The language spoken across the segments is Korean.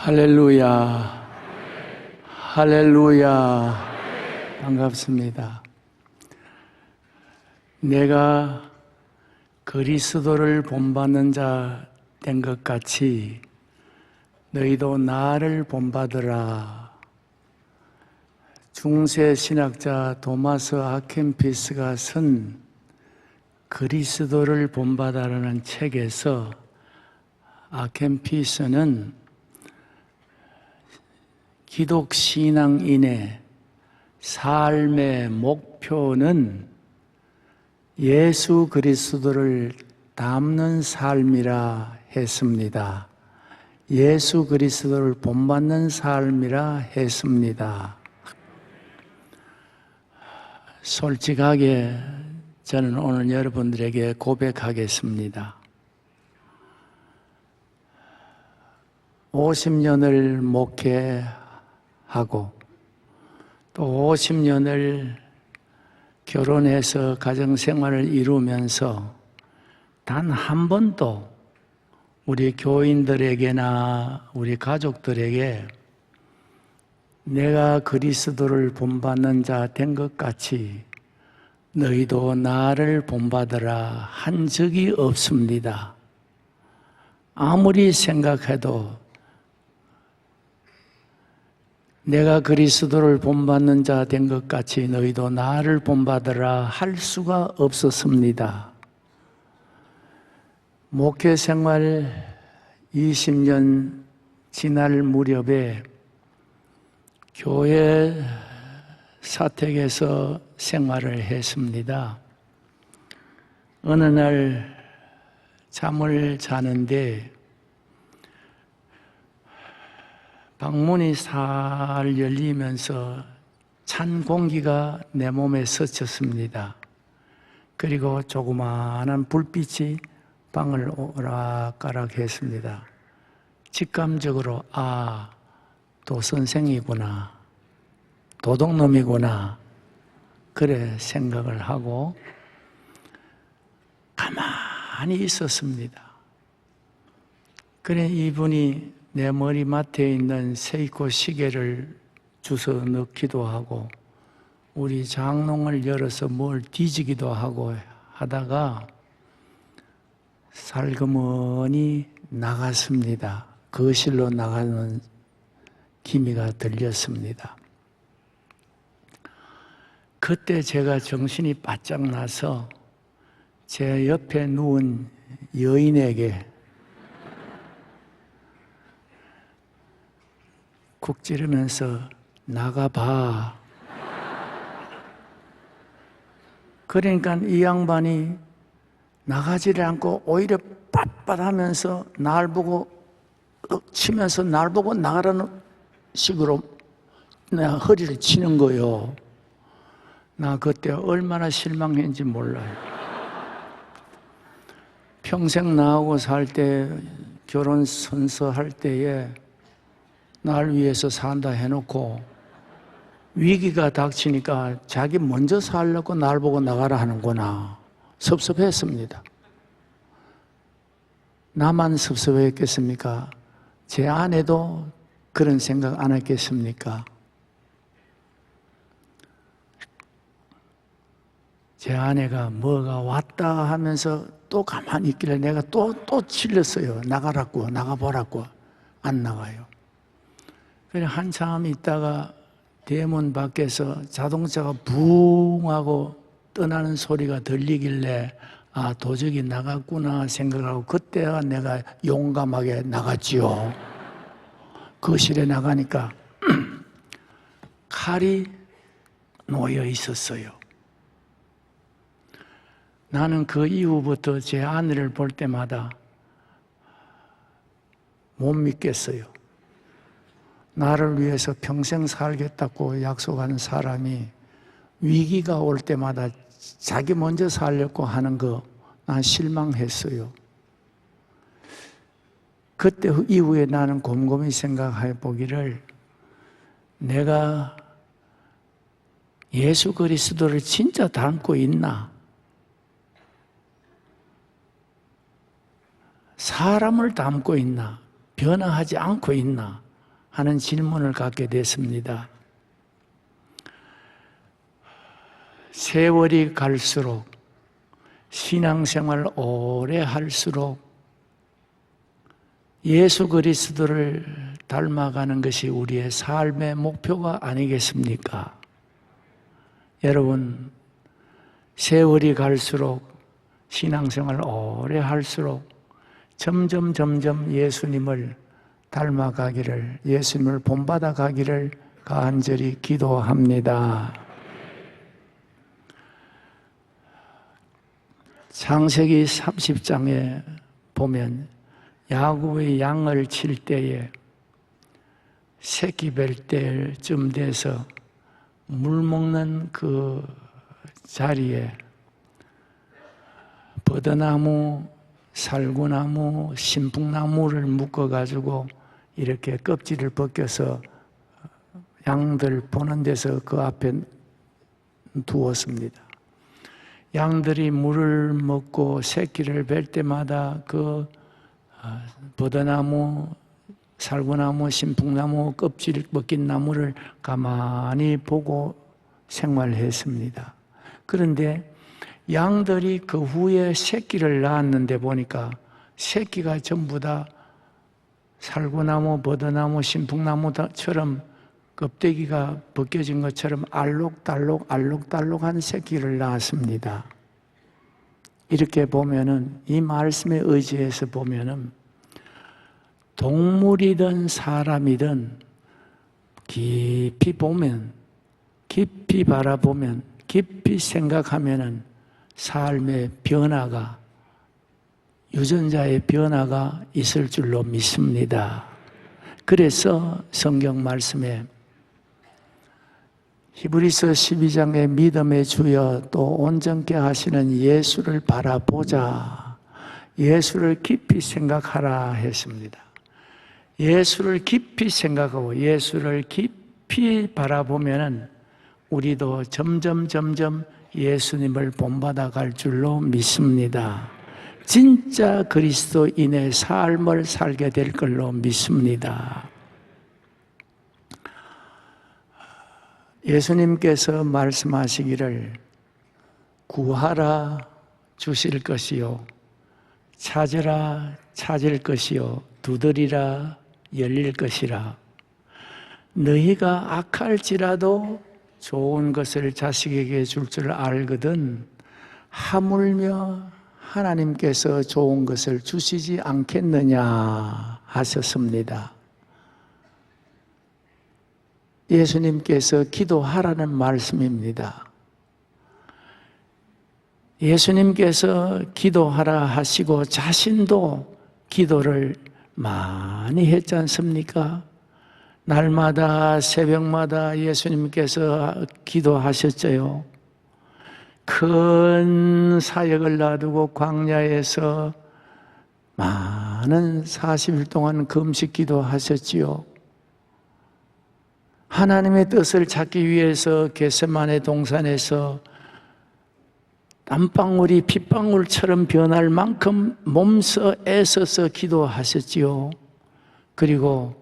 할렐루야, 할렐루야, 반갑습니다. 내가 그리스도를 본받는 자 된 것 같이 너희도 나를 본받으라. 중세 신학자 도마스 아켄피스가 쓴 그리스도를 본받아라는 책에서 아켄피스는 기독 신앙인의 삶의 목표는 예수 그리스도를 닮는 삶이라 했습니다. 예수 그리스도를 본받는 삶이라 했습니다. 솔직하게 저는 오늘 여러분들에게 고백하겠습니다. 50년을 목회하고 또 50년을 결혼해서 가정생활을 이루면서 단 한 번도 우리 교인들에게나 우리 가족들에게 내가 그리스도를 본받는 자 된 것 같이 너희도 나를 본받으라 한 적이 없습니다. 아무리 생각해도 내가 그리스도를 본받는 자 된 것 같이 너희도 나를 본받으라 할 수가 없었습니다. 목회 생활 20년 지날 무렵에 교회 사택에서 생활을 했습니다. 어느 날 잠을 자는데 방문이 살 열리면서 찬 공기가 내 몸에 스쳤습니다. 그리고 조그마한 불빛이 방을 오락가락 했습니다. 직감적으로 도선생이구나, 도둑놈이구나 그래 생각을 하고 가만히 있었습니다. 그래 이분이 내 머리맡에 있는 세이코 시계를 주워 넣기도 하고 우리 장롱을 열어서 뭘 뒤지기도 하고 하다가 살그머니 나갔습니다. 거실로 나가는 기미가 들렸습니다. 그때 제가 정신이 바짝 나서 제 옆에 누운 여인에게 쿡 찌르면서 나가봐. 그러니까 이 양반이 나가지를 않고 오히려 빳빳하면서 날 보고 치면서 날 보고 나가라는 식으로 내 허리를 치는 거예요. 나 그때 얼마나 실망했는지 몰라요. 평생 나하고 살 때 결혼 선서할 때에 날 위해서 산다 해놓고 위기가 닥치니까 자기 먼저 살려고 날 보고 나가라 하는구나. 섭섭했습니다. 나만 섭섭했겠습니까? 제 아내도 그런 생각 안 했겠습니까? 제 아내가 뭐가 왔다 하면서 또 가만히 있길래 내가 또 질렀어요. 나가라고, 나가보라고. 안 나가요. 그래 한참 있다가 대문 밖에서 자동차가 붕 하고 떠나는 소리가 들리길래 도적이 나갔구나 생각하고 그때가 내가 용감하게 나갔지요. 거실에 나가니까 칼이 놓여 있었어요. 나는 그 이후부터 제 아내를 볼 때마다 못 믿겠어요. 나를 위해서 평생 살겠다고 약속하는 사람이 위기가 올 때마다 자기 먼저 살려고 하는 거 난 실망했어요. 그때 이후에 나는 곰곰이 생각해 보기를 내가 예수 그리스도를 진짜 닮고 있나? 사람을 닮고 있나? 변화하지 않고 있나? 하는 질문을 갖게 됐습니다. 세월이 갈수록 신앙생활 오래 할수록 예수 그리스도를 닮아가는 것이 우리의 삶의 목표가 아니겠습니까? 여러분, 세월이 갈수록 신앙생활 오래 할수록 점점 예수님을 닮아가기를, 예수님을 본받아 가기를 간절히 기도합니다. 창세기 30장에 보면 야곱의 양을 칠 때에 새끼 뵐 때쯤 돼서 물 먹는 그 자리에 버드나무, 살구나무, 신풍나무를 묶어가지고 이렇게 껍질을 벗겨서 양들 보는 데서 그 앞에 두었습니다. 양들이 물을 먹고 새끼를 뵐 때마다 그 버드나무, 살구나무, 신풍나무, 껍질 벗긴 나무를 가만히 보고 생활했습니다. 그런데 양들이 그 후에 새끼를 낳았는데 보니까 새끼가 전부 다 살구나무, 버드나무, 신풍나무처럼 껍데기가 벗겨진 것처럼 알록달록한 새끼를 낳았습니다. 이렇게 보면은, 이 말씀에 의지해서 보면은 동물이든 사람이든 깊이 보면, 깊이 바라보면, 깊이 생각하면은 삶의 변화가, 유전자의 변화가 있을 줄로 믿습니다. 그래서 성경 말씀에 히브리서 12장의 믿음의 주여 또 온전케 하시는 예수를 바라보자, 예수를 깊이 생각하라 했습니다. 예수를 깊이 생각하고 예수를 깊이 바라보면은 우리도 점점 예수님을 본받아 갈 줄로 믿습니다. 진짜 그리스도인의 삶을 살게 될 걸로 믿습니다. 예수님께서 말씀하시기를 구하라 주실 것이요, 찾으라 찾을 것이요, 두드리라 열릴 것이라. 너희가 악할지라도 좋은 것을 자식에게 줄 줄 알거든 하물며 하나님께서 좋은 것을 주시지 않겠느냐 하셨습니다. 예수님께서 기도하라는 말씀입니다. 예수님께서 기도하라 하시고 자신도 기도를 많이 했지 않습니까? 날마다 새벽마다 예수님께서 기도하셨죠. 큰 사역을 놔두고 광야에서 많은 40일 동안 금식 기도하셨지요. 하나님의 뜻을 찾기 위해서 겟세마네 동산에서 땀방울이 핏방울처럼 변할 만큼 몸서 애써서 기도하셨지요. 그리고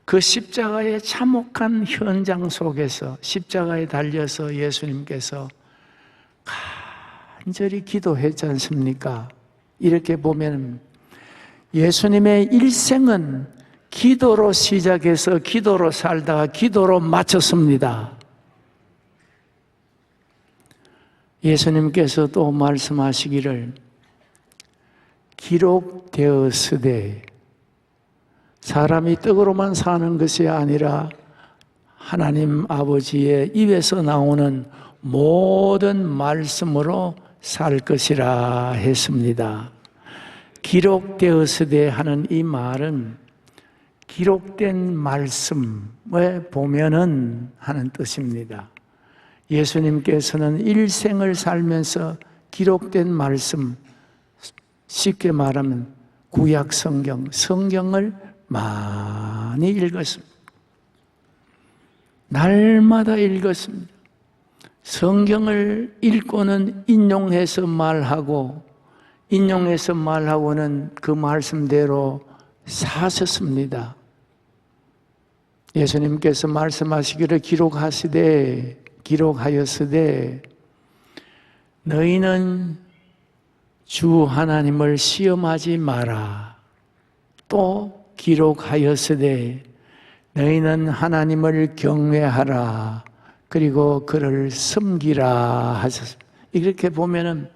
그 십자가의 참혹한 현장 속에서 십자가에 달려서 예수님께서 간절히 기도했지 않습니까? 이렇게 보면 예수님의 일생은 기도로 시작해서 기도로 살다가 기도로 마쳤습니다. 예수님께서 또 말씀하시기를 기록되었으되 사람이 떡으로만 사는 것이 아니라 하나님 아버지의 입에서 나오는 모든 말씀으로 살 것이라 했습니다. 기록되었으되 하는 이 말은 기록된 말씀에 보면은 하는 뜻입니다. 예수님께서는 일생을 살면서 기록된 말씀, 쉽게 말하면 구약 성경을 많이 읽었습니다. 날마다 읽었습니다. 성경을 읽고는 인용해서 말하고, 인용해서 말하고는 그 말씀대로 사셨습니다. 예수님께서 말씀하시기를 기록하였으되 너희는 주 하나님을 시험하지 마라. 또 기록하였으되 너희는 하나님을 경외하라. 그리고 그를 섬기라 하셨습니다. 이렇게 보면은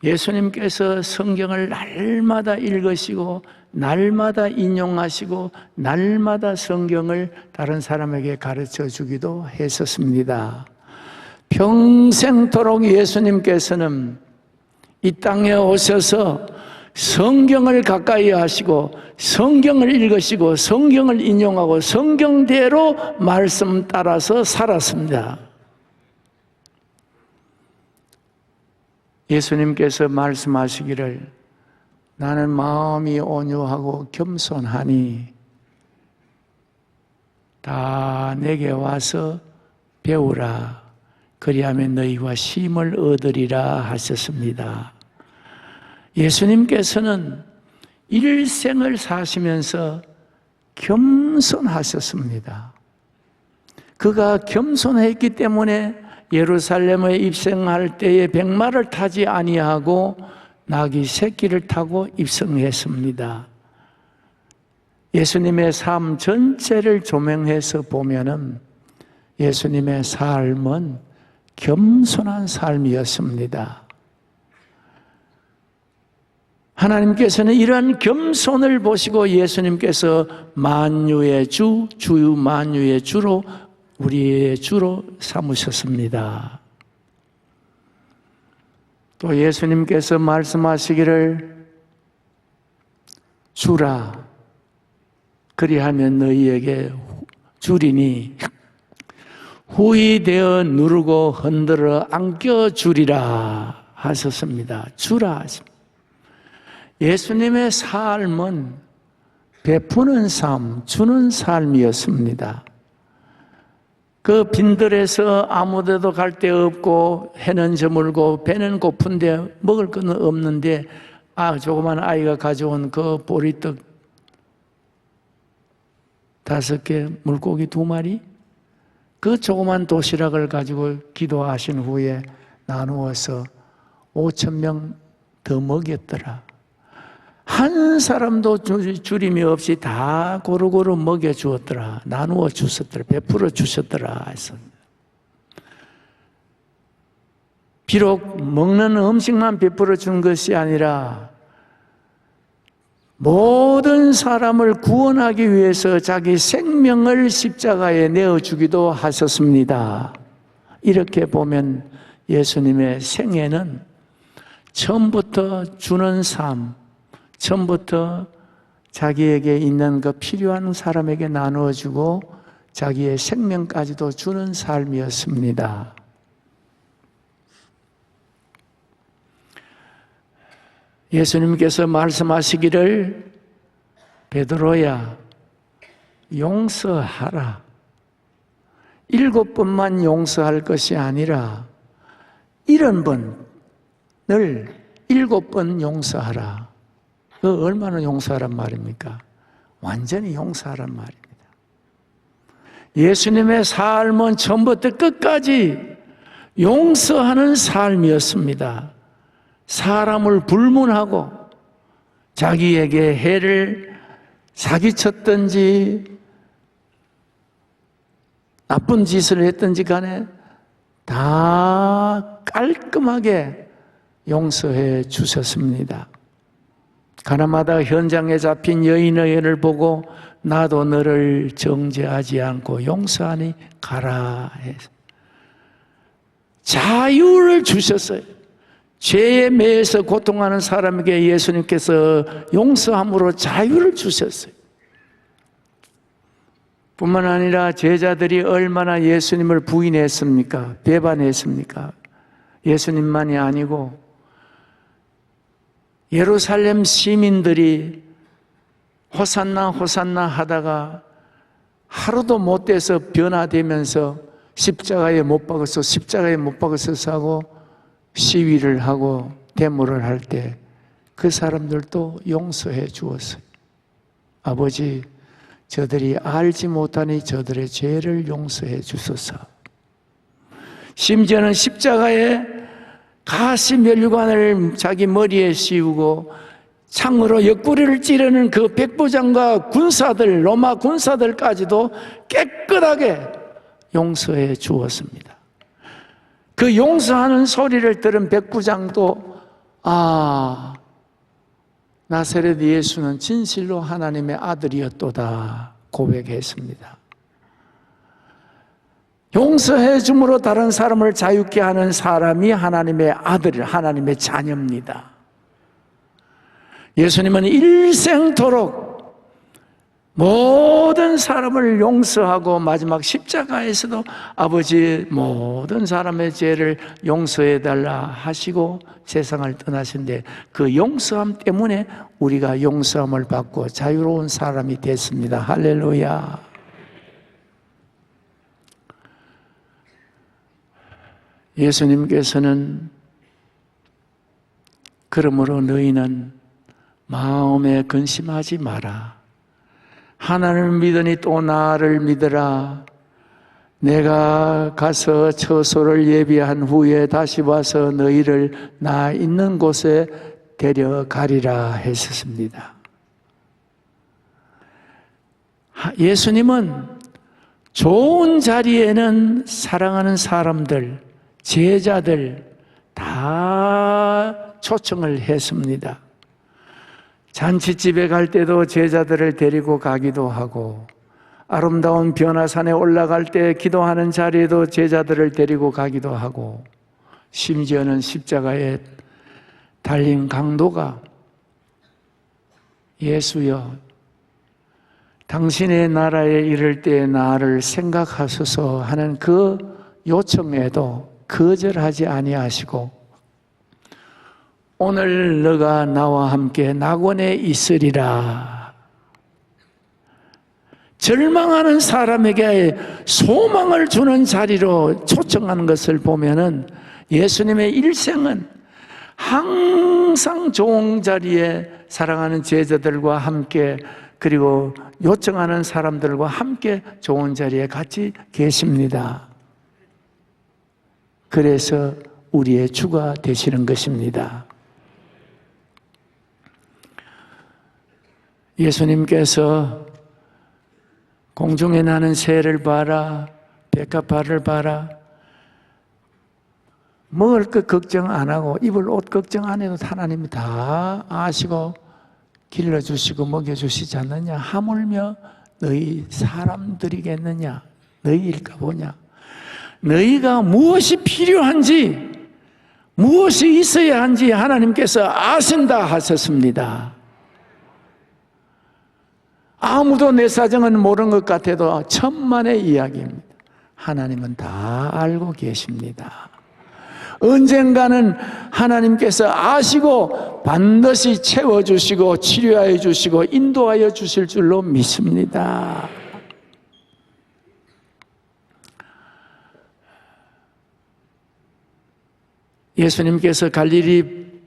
예수님께서 성경을 날마다 읽으시고 날마다 인용하시고 날마다 성경을 다른 사람에게 가르쳐 주기도 했었습니다. 평생토록 예수님께서는 이 땅에 오셔서 성경을 가까이 하시고 성경을 읽으시고 성경을 인용하고 성경대로 말씀 따라서 살았습니다. 예수님께서 말씀하시기를 나는 마음이 온유하고 겸손하니 다 내게 와서 배우라. 그리하면 너희와 쉼을 얻으리라 하셨습니다. 예수님께서는 일생을 사시면서 겸손하셨습니다. 그가 겸손했기 때문에 예루살렘에 입성할 때에 백마를 타지 아니하고 나귀 새끼를 타고 입성했습니다. 예수님의 삶 전체를 조명해서 보면은 예수님의 삶은 겸손한 삶이었습니다. 하나님께서는 이러한 겸손을 보시고 예수님께서 만유의 주, 만유의 주로 우리의 주로 삼으셨습니다. 또 예수님께서 말씀하시기를 주라. 그리하면 너희에게 주리니 후히 되어 누르고 흔들어 안겨주리라 하셨습니다. 주라 하십니다. 예수님의 삶은 베푸는 삶, 주는 삶이었습니다. 그 빈들에서 아무데도 갈 데 없고 해는 저물고 배는 고픈데 먹을 건 없는데 조그만 아이가 가져온 그 보리떡 5개, 물고기 2마리 그 조그만 도시락을 가지고 기도하신 후에 나누어서 5,000명 더 먹였더라. 한 사람도 줄임이 없이 다 고루고루 먹여주었더라. 나누어 주셨더라. 베풀어 주셨더라. 해서 비록 먹는 음식만 베풀어 준 것이 아니라 모든 사람을 구원하기 위해서 자기 생명을 십자가에 내어주기도 하셨습니다. 이렇게 보면 예수님의 생애는 처음부터 주는 삶, 처음부터 자기에게 있는 그 필요한 사람에게 나누어주고 자기의 생명까지도 주는 삶이었습니다. 예수님께서 말씀하시기를 베드로야 용서하라. 7번만 용서할 것이 아니라 70번을 7번 용서하라. 그 얼마나 용서하란 말입니까? 완전히 용서하란 말입니다. 예수님의 삶은 처음부터 끝까지 용서하는 삶이었습니다. 사람을 불문하고 자기에게 해를 사기쳤든지 나쁜 짓을 했든지 간에 다 깔끔하게 용서해 주셨습니다. 가나마다 현장에 잡힌 여인의 애를 보고 나도 너를 정죄하지 않고 용서하니 가라 해서 자유를 주셨어요. 죄에 매여서 고통하는 사람에게 예수님께서 용서함으로 자유를 주셨어요. 뿐만 아니라 제자들이 얼마나 예수님을 부인했습니까? 배반했습니까? 예수님만이 아니고 예루살렘 시민들이 호산나 호산나 하다가 하루도 못 돼서 변화되면서 십자가에 못 박아서 하고 시위를 하고 데모를 할 때 그 사람들도 용서해 주었어요. 아버지, 저들이 알지 못하니 저들의 죄를 용서해 주소서. 심지어는 십자가에 가시 면류관을 자기 머리에 씌우고 창으로 옆구리를 찌르는 그 백부장과 군사들, 로마 군사들까지도 깨끗하게 용서해 주었습니다. 그 용서하는 소리를 들은 백부장도 나사렛 예수는 진실로 하나님의 아들이었도다 고백했습니다. 용서해 줌으로 다른 사람을 자유케 하는 사람이 하나님의 아들, 하나님의 자녀입니다. 예수님은 일생토록 모든 사람을 용서하고 마지막 십자가에서도 아버지 모든 사람의 죄를 용서해달라 하시고 세상을 떠나신데 그 용서함 때문에 우리가 용서함을 받고 자유로운 사람이 됐습니다. 할렐루야. 예수님께서는 그러므로 너희는 마음에 근심하지 마라. 하나님을 믿으니 또 나를 믿으라. 내가 가서 처소를 예비한 후에 다시 와서 너희를 나 있는 곳에 데려가리라 했었습니다. 예수님은 좋은 자리에는 사랑하는 사람들, 제자들 다 초청을 했습니다. 잔치집에 갈 때도 제자들을 데리고 가기도 하고, 아름다운 변화산에 올라갈 때 기도하는 자리에도 제자들을 데리고 가기도 하고, 심지어는 십자가에 달린 강도가 예수여 당신의 나라에 이를 때 나를 생각하소서 하는 그 요청에도 거절하지 아니하시고 오늘 너가 나와 함께 낙원에 있으리라. 절망하는 사람에게 소망을 주는 자리로 초청하는 것을 보면은 예수님의 일생은 항상 좋은 자리에 사랑하는 제자들과 함께 그리고 요청하는 사람들과 함께 좋은 자리에 같이 계십니다. 그래서 우리의 주가 되시는 것입니다. 예수님께서 공중에 나는 새를 봐라, 백합화를 봐라, 먹을 것 걱정 안 하고 입을 옷 걱정 안 해도 하나님이 다 아시고 길러주시고 먹여주시지 않느냐. 하물며 너희 사람들이겠느냐, 너희일까 보냐. 너희가 무엇이 필요한지, 무엇이 있어야 한지 하나님께서 아신다 하셨습니다. 아무도 내 사정은 모르는 것 같아도 천만의 이야기입니다. 하나님은 다 알고 계십니다. 언젠가는 하나님께서 아시고 반드시 채워주시고 치료하여 주시고 인도하여 주실 줄로 믿습니다. 예수님께서 갈릴리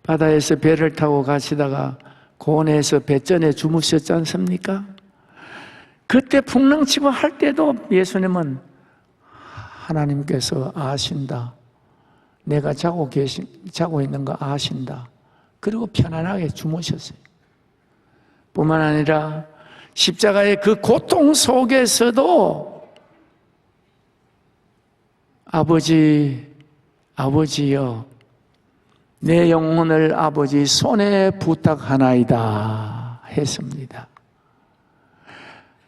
바다에서 배를 타고 가시다가 고원에서 배전에 주무셨지 않습니까? 그때 풍랑치고 할 때도 예수님은 하나님께서 아신다. 내가 자고 있는 거 아신다. 그리고 편안하게 주무셨어요. 뿐만 아니라 십자가의 그 고통 속에서도 아버지여 내 영혼을 아버지 손에 부탁하나이다 했습니다.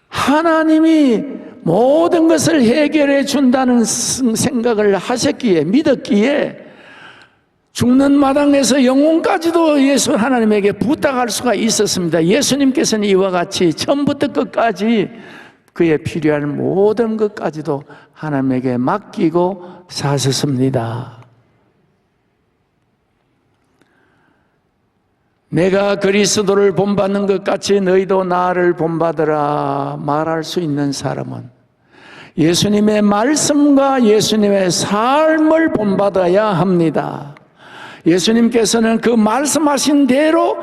하나님이 모든 것을 해결해 준다는 생각을 하셨기에, 믿었기에 죽는 마당에서 영혼까지도 예수 하나님에게 부탁할 수가 있었습니다. 예수님께서는 이와 같이 처음부터 끝까지 그의 필요한 모든 것까지도 하나님에게 맡기고 사셨습니다. 내가 그리스도를 본받는 것 같이 너희도 나를 본받으라 말할 수 있는 사람은 예수님의 말씀과 예수님의 삶을 본받아야 합니다. 예수님께서는 그 말씀하신 대로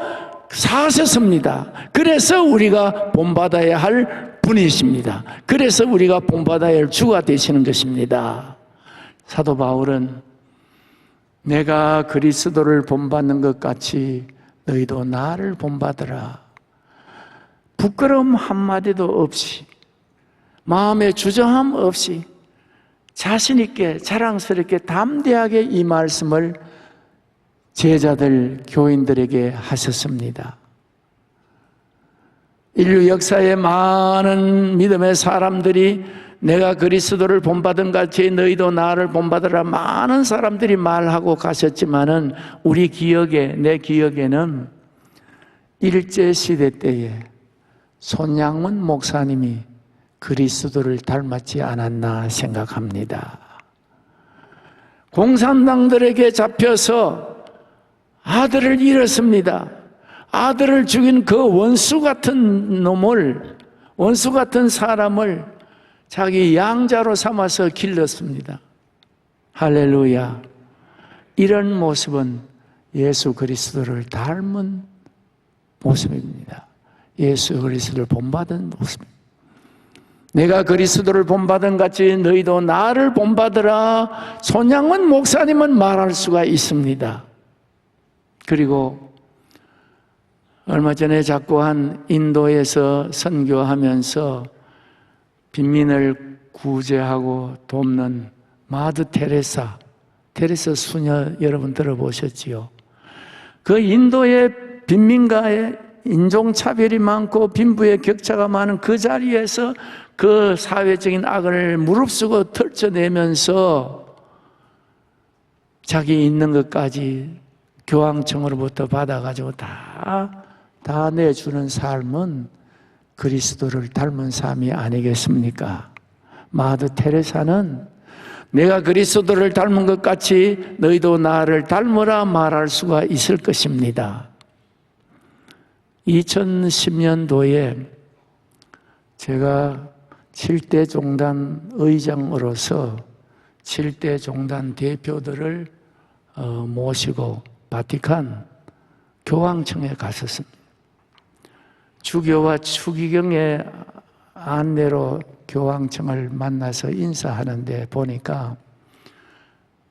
사셨습니다. 그래서 우리가 본받아야 할 분이십니다. 그래서 우리가 본받아야 할 주가 되시는 것입니다. 사도 바울은 내가 그리스도를 본받는 것 같이 너희도 나를 본받으라. 부끄러움 한마디도 없이, 마음에 주저함 없이 자신 있게 자랑스럽게 담대하게 이 말씀을 제자들, 교인들에게 하셨습니다. 인류 역사에 많은 믿음의 사람들이 내가 그리스도를 본받은 같이 너희도 나를 본받으라 많은 사람들이 말하고 가셨지만은 우리 기억에, 내 기억에는 일제시대 때에 손양문 목사님이 그리스도를 닮았지 않았나 생각합니다. 공산당들에게 잡혀서 아들을 잃었습니다. 아들을 죽인 그 원수 같은 놈을, 원수 같은 사람을 자기 양자로 삼아서 길렀습니다. 할렐루야. 이런 모습은 예수 그리스도를 닮은 모습입니다. 예수 그리스도를 본받은 모습입니다. 내가 그리스도를 본받은 같이 너희도 나를 본받으라. 손양문 목사님은 말할 수가 있습니다. 그리고 얼마 전에 자꾸 한 인도에서 선교하면서 빈민을 구제하고 돕는 마드 테레사 수녀 여러분 들어보셨지요? 그 인도의 빈민가에 인종차별이 많고 빈부의 격차가 많은 그 자리에서 그 사회적인 악을 무릅쓰고 털쳐내면서 자기 있는 것까지 교황청으로부터 받아가지고 다 내주는 삶은 그리스도를 닮은 삶이 아니겠습니까? 마드 테레사는 내가 그리스도를 닮은 것 같이 너희도 나를 닮으라 말할 수가 있을 것입니다. 2010년도에 제가 7대 종단 의장으로서 7대 종단 대표들을 모시고 바티칸 교황청에 갔었습니다. 주교와 추기경의 안내로 교황청을 만나서 인사하는데 보니까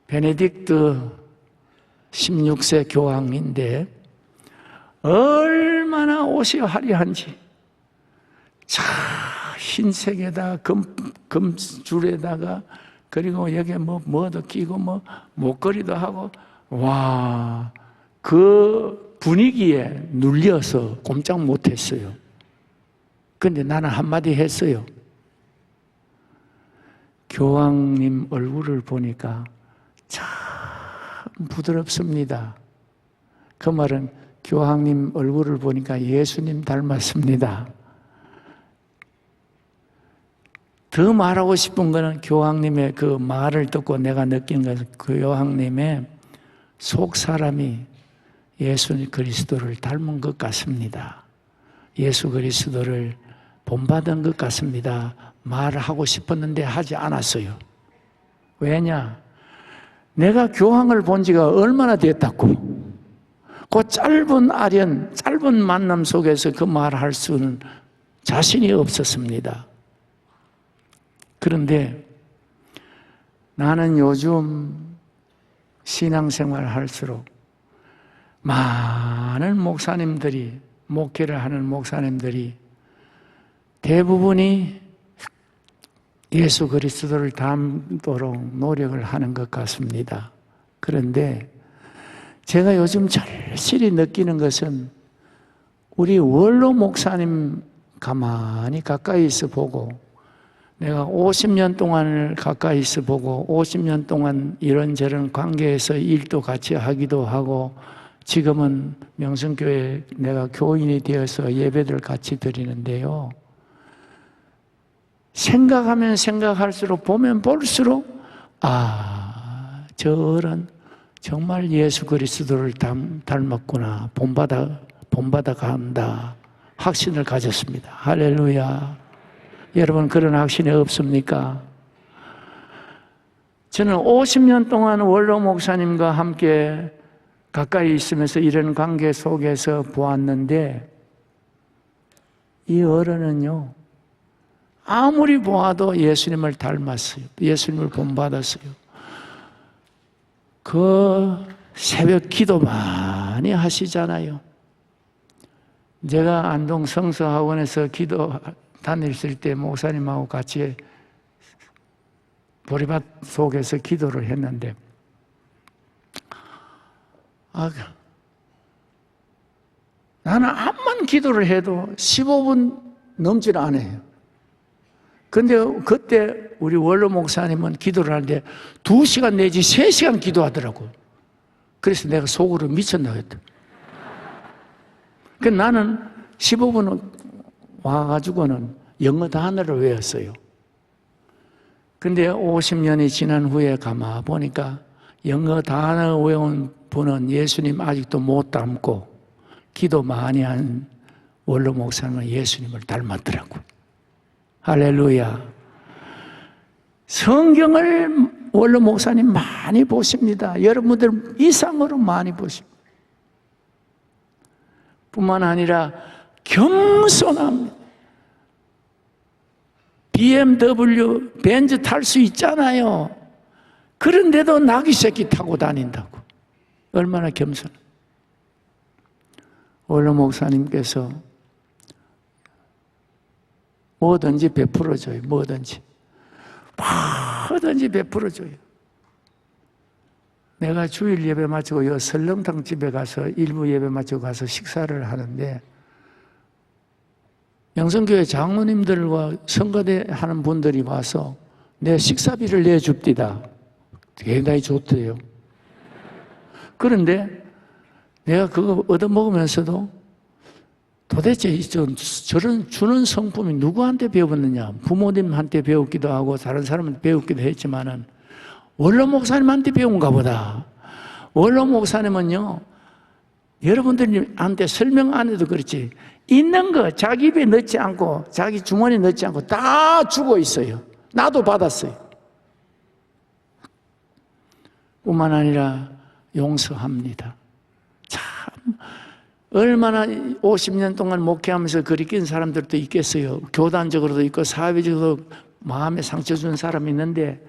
베네딕트 16세 교황인데 얼마나 옷이 화려한지 흰색에다 금줄에다가 그리고 여기에 뭐도 끼고 목걸이도 하고 와, 그 분위기에 눌려서 꼼짝 못했어요. 근데 나는 한마디 했어요. 교황님 얼굴을 보니까 참 부드럽습니다. 그 말은 교황님 얼굴을 보니까 예수님 닮았습니다. 더 말하고 싶은 거는 교황님의 그 말을 듣고 내가 느낀 것은 교황님의 속 사람이 예수 그리스도를 닮은 것 같습니다. 예수 그리스도를 본받은 것 같습니다. 말하고 싶었는데 하지 않았어요. 왜냐? 내가 교황을 본 지가 얼마나 됐다고. 그 짧은 만남 속에서 그 말할 수는 자신이 없었습니다. 그런데 나는 요즘 신앙생활 할수록 많은 목사님들이, 목회를 하는 목사님들이 대부분이 예수 그리스도를 닮도록 노력을 하는 것 같습니다. 그런데 제가 요즘 절실히 느끼는 것은 우리 원로 목사님 가만히 가까이서 보고 내가 50년 동안을 가까이서 보고 50년 동안 이런저런 관계에서 일도 같이 하기도 하고 지금은 명성교회 내가 교인이 되어서 예배들 같이 드리는데요. 생각하면 생각할수록 보면 볼수록 저런 정말 예수 그리스도를 닮았구나. 본받아 간다. 확신을 가졌습니다. 할렐루야. 여러분 그런 확신이 없습니까? 저는 50년 동안 원로 목사님과 함께 가까이 있으면서 이런 관계 속에서 보았는데 이 어른은요, 아무리 보아도 예수님을 닮았어요. 예수님을 본받았어요. 그 새벽 기도 많이 하시잖아요. 제가 안동 성서학원에서 기도 다녔을 때 목사님하고 같이 보리밭 속에서 기도를 했는데, 나는 암만 기도를 해도 15분 넘질 않아요. 근데 그때 우리 원로 목사님은 기도를 하는데 2시간 내지 3시간 기도하더라고요. 그래서 내가 속으로 미쳤나 했다. 그 나는 15분 와가지고는 영어 단어를 외웠어요. 근데 50년이 지난 후에 가만 보니까 영어 단어 외운 분은 예수님 아직도 못 닮고 기도 많이 한 원로 목사님은 예수님을 닮았더라고요. 할렐루야. 성경을 원로 목사님 많이 보십니다. 여러분들 이상으로 많이 보십니다. 뿐만 아니라 겸손합니다. BMW, 벤츠 탈 수 있잖아요. 그런데도 나귀 새끼 타고 다닌다고. 얼마나 겸손해. 원로 목사님께서 뭐든지 베풀어줘요. 뭐든지 베풀어줘요. 내가 주일 예배 마치고 요 설렁탕 집에 가서 일부 예배 마치고 가서 식사를 하는데 영성교회 장로님들과 성가대 하는 분들이 와서 내 식사비를 내줍디다. 대단히 좋대요. 그런데 내가 그거 얻어먹으면서도 도대체 저런 주는 성품이 누구한테 배웠느냐? 부모님한테 배웠기도 하고 다른 사람한테 배웠기도 했지만은 원로 목사님한테 배운가 보다. 원로 목사님은요, 여러분들한테 설명 안 해도 그렇지 있는 거 자기 입에 넣지 않고 자기 주머니에 넣지 않고 다 주고 있어요. 나도 받았어요. 뿐만 아니라 용서합니다. 참 얼마나 50년 동안 목회하면서 그리 낀 사람들도 있겠어요. 교단적으로도 있고 사회적으로도 마음에 상처 주는 사람이 있는데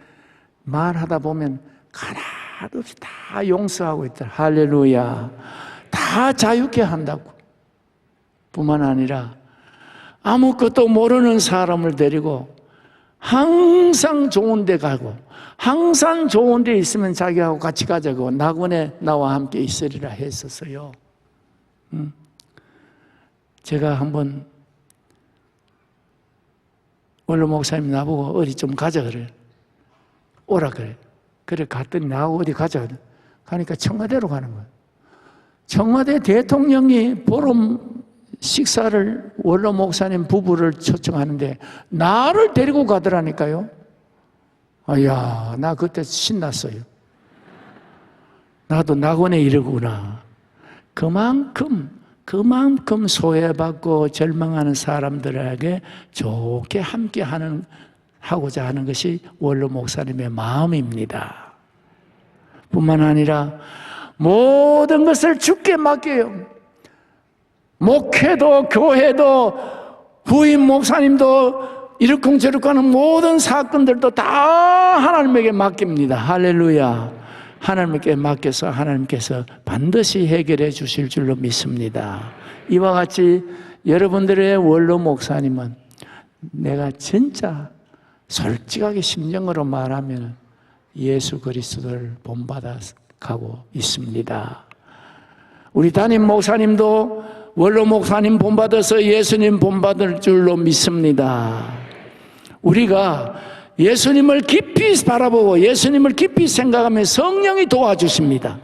말하다 보면 하나도 없이 다 용서하고 있다. 할렐루야. 다 자유케 한다고. 뿐만 아니라 아무것도 모르는 사람을 데리고 항상 좋은 데 가고 항상 좋은 데 있으면 자기하고 같이 가자고 낙원에 나와 함께 있으리라 했었어요. 제가 한번 원로 목사님 나보고 어디 좀 가자 그래. 오라 그래. 그래 갔더니 나하고 어디 가자 그래. 가니까 청와대로 가는 거예요. 청와대 대통령이 보름 식사를 원로 목사님 부부를 초청하는데 나를 데리고 가더라니까요. 아야, 나 그때 신났어요. 나도 낙원에 이르구나. 그만큼 소외받고 절망하는 사람들에게 좋게 함께 하고자 하는 것이 원로 목사님의 마음입니다. 뿐만 아니라 모든 것을 주께 맡겨요. 목회도 교회도 부임 목사님도 이렇쿵저렇쿵 하는 모든 사건들도 다 하나님에게 맡깁니다. 할렐루야. 하나님께 맡겨서 하나님께서 반드시 해결해 주실 줄로 믿습니다. 이와 같이 여러분들의 원로 목사님은 내가 진짜 솔직하게 심정으로 말하면 예수 그리스도를 본받아 가고 있습니다. 우리 담임 목사님도 원로 목사님 본받아서 예수님 본받을 줄로 믿습니다. 우리가 예수님을 깊이 바라보고 예수님을 깊이 생각하면 성령이 도와주십니다.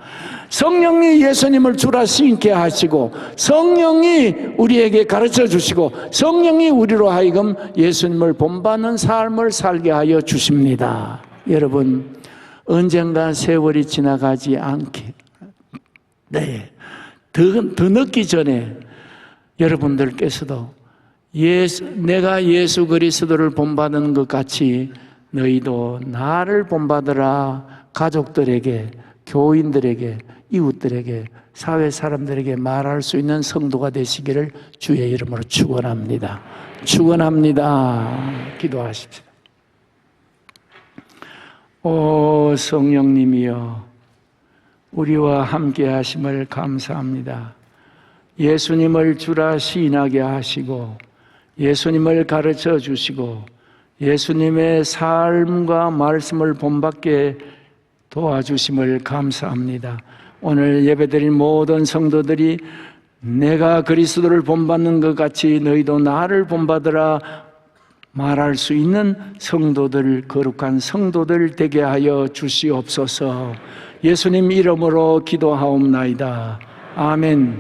성령이 예수님을 주라 신게 하시고 성령이 우리에게 가르쳐 주시고 성령이 우리로 하여금 예수님을 본받는 삶을 살게 하여 주십니다. 여러분, 언젠가 세월이 지나가지 않게 더 늦기 전에 여러분들께서도 내가 예수 그리스도를 본받는 것 같이 너희도 나를 본받으라. 가족들에게, 교인들에게 이웃들에게, 사회 사람들에게 말할 수 있는 성도가 되시기를 주의 이름으로 축원합니다. 축원합니다. 기도하십시오. 오 성령님이여, 우리와 함께 하심을 감사합니다. 예수님을 주라 시인하게 하시고 예수님을 가르쳐 주시고 예수님의 삶과 말씀을 본받게 도와주심을 감사합니다. 오늘 예배드린 모든 성도들이 내가 그리스도를 본받는 것 같이 너희도 나를 본받으라 말할 수 있는 성도들, 거룩한 성도들 되게 하여 주시옵소서. 예수님 이름으로 기도하옵나이다. 아멘.